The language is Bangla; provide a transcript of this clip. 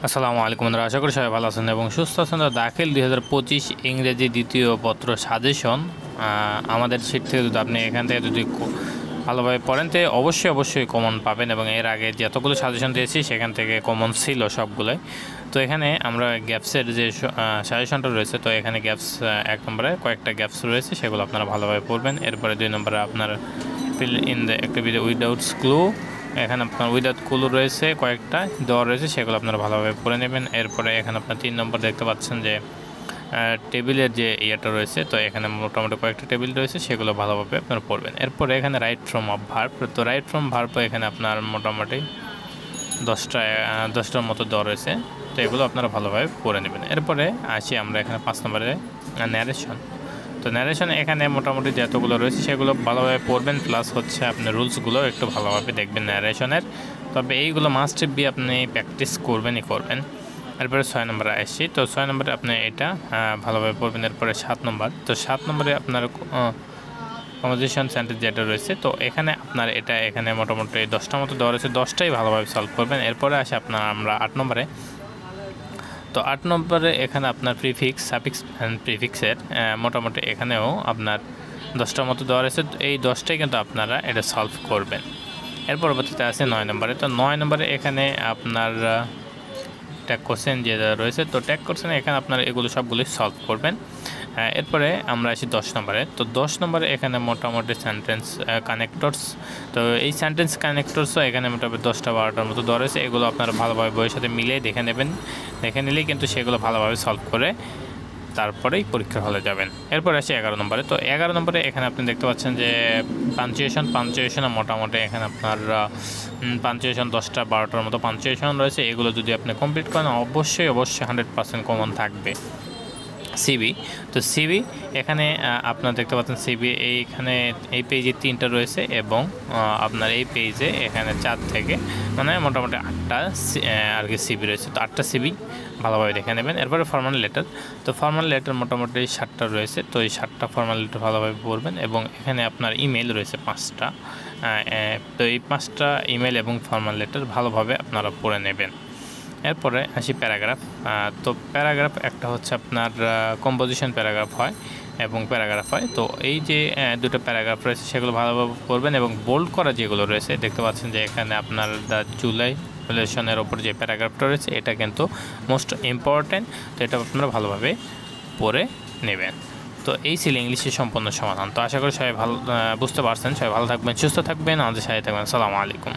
আসসালামু আলাইকুম বন্ধুরা, আশা করি সবাই ভালো আছেন এবং সুস্থ আছেন। তো দাখিল 2025 ইংরেজি দ্বিতীয় পত্র সাজেশন আমাদের শীট থেকে যদি আপনি এখান থেকে যদি ভালোভাবে পড়েন তো অবশ্যই কমন পাবেন। এবং এর আগে যতগুলো সাজেশন দিয়েছি সেখান থেকে কমন ছিল সবগুলোই। তো এখানে আমরা গ্যাপসের যে সাজেশনটা রয়েছে, তো এখানে গ্যাপস এক নম্বরে কয়েকটা গ্যাপস রয়েছে, সেগুলো আপনারা ভালোভাবে পড়বেন। এরপরে 2 নম্বরে আপনার fill in the activity without clue, এখানে আপনার উইদাউট ক্লু রয়েছে কয়েকটা দেওয়া রয়েছে, সেগুলো আপনারা ভালোভাবে পড়ে নেবেন। এরপরে এখানে আপনার 3 নম্বর দেখতে পাচ্ছেন যে টেবিলের যে ইয়েটা রয়েছে, তো এখানে মোটামুটি কয়েকটা টেবিল রয়েছে, সেগুলো ভালোভাবে আপনারা পড়বেন। এরপরে এখানে রাইট ফ্রম অফ ভার্ব, তো রাইট ফ্রম ভার্ব এখানে আপনার মোটামুটি 10টার মতো দেওয়া রয়েছে, তো এগুলো আপনারা ভালোভাবে পড়ে নেবেন। এরপরে আসি আমরা এখানে 5 নম্বরে ন্যারেশন। তো ন্যারেশন এখানে মোটামুটি যতগুলো রয়েছে সেগুলো ভালোভাবে পড়বেন, প্লাস হচ্ছে আপনি রুলসগুলো একটু ভালোভাবে দেখবেন ন্যারেশনের। তবে এইগুলো মাস্ট বি আপনি প্র্যাকটিস করবেন। এরপরে 6 নম্বরে আসছি। তো 6 নম্বরে আপনি এটা ভালোভাবে পড়বেন। এরপরে 7 নম্বর, তো 7 নম্বরে আপনার কম্পোজিশন সেন্টেন্স যেটা রয়েছে, তো এখানে আপনার এখানে মোটামুটি 10টার মতো দেওয়া রয়েছে, 10টাই ভালোভাবে সলভ করবেন। এরপরে আসে আমরা 8 নম্বরে। তো 8 নম্বরে এখানে আপনার প্রিফিক্স, সাফিক্স অ্যান্ড প্রিফিক্সের মোটামুটি এখানেও আপনার 10টার মতো দেওয়া রয়েছে, এই 10টাই কিন্তু আপনারা এটা সলভ করবেন। এর পরবর্তীতে আছে 9 নম্বরে। তো 9 নম্বরে এখানে আপনার ট্যাগ কোশ্চেন যে রয়েছে, তো ট্যাগ কোশ্চেনে এখানে আপনারা এগুলো সবগুলি সলভ করবেন। এরপরে আমরা আসি 10 নম্বরে। তো 10 নম্বরে এখানে মোটামুটি সেন্টেন্স কানেক্টরস, তো এই সেন্টেন্স কানেক্টরসও এখানে মোটামুটি 10টা 12টার মতো দেওয়া রয়েছে, এগুলো আপনারা ভালোভাবে বইয়ের সাথে মিলিয়ে দেখে নেবেন। দেখে নিলেই কিন্তু সেগুলো ভালোভাবে সলভ করে তারপরেই পরীক্ষা হলে যাবেন। এরপর আসি 11 নম্বরে। তো 11 নম্বরে এখানে আপনি দেখতে পাচ্ছেন যে পাঞ্চুয়েশনে মোটামুটি এখানে আপনার পাঞ্চুয়েশন 10টা 12টার মতো পাঞ্চুয়েশন রয়েছে, এগুলো যদি আপনি কমপ্লিট করেন অবশ্যই 100% কমন থাকবে। সিবি, তো সিবি এখানে আপনারা দেখতে পাচ্ছেন সিবি এইখানে এই পেজে 3টা রয়েছে এবং আপনার এই পেজে এখানে 4 থেকে মানে মোটামুটি 8টা আর কি সিবি রয়েছে, তো 8টা সিবি ভালোভাবে দেখে নেবেন। এরপরে ফর্মাল লেটার, তো ফর্মাল লেটার মোটামুটি 7টা রয়েছে, তো এই 7টা ফর্মাল লেটার ভালোভাবে পড়বেন। এবং এখানে আপনার ইমেল রয়েছে 5টা, তো এই 5টা ইমেল এবং ফর্মাল লেটার ভালোভাবে আপনারা পড়ে নেবেন। এরপরে আসি প্যারাগ্রাফ। তো প্যারাগ্রাফ একটা হচ্ছে আপনার কম্পোজিশন প্যারাগ্রাফ হয় এবং প্যারাগ্রাফ হয়, তো এই যে দুটো প্যারাগ্রাফ রয়েছে সেগুলো ভালোভাবে পড়বেন। এবং বোল্ড করা যেগুলো রয়েছে দেখতে পাচ্ছেন যে এখানে আপনার দ্য জুলাই রিলেশনের ওপর যে প্যারাগ্রাফটা রয়েছে এটা কিন্তু মোস্ট ইম্পর্ট্যান্ট, তো এটা আপনারা ভালোভাবে পড়ে নেবেন। তো এই ছিল ইংলিশের সম্পূর্ণ সমাধান। তো আশা করি সবাই বুঝতে পারছেন। সবাই ভালো থাকবেন, সুস্থ থাকবেন, আমাদের সাথে থাকবেন। আসসালামু আলাইকুম।